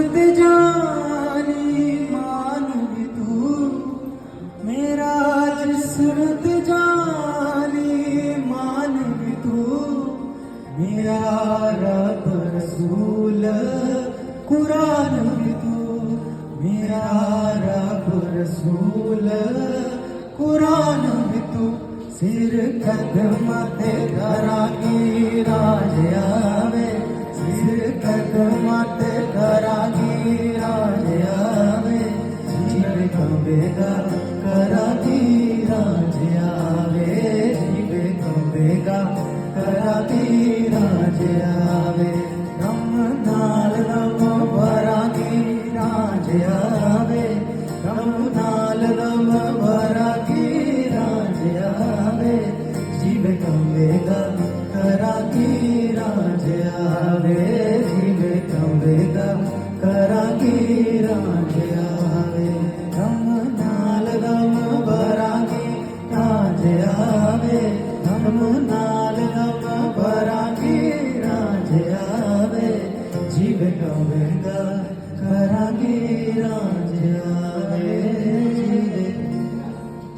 सुरत जानी मान भी तू मेरा आज सुरत जानी मान भी तू मेरा रब रसूल कुरान भी तू मेरा रब रसूल कुरान भी तू सिर कदमाते करागी राज आवे सिर कदमाते करागी राज आवे जीव कंबेगा करागी राज आवे जीव कंबेगा करागी राज आवे रम नाल रम भरागी राज आवे रम नाल रम भरागी राज आवे जीव कंबेगा करागी राज आवे जीव कंबेगा करागी राज आवे।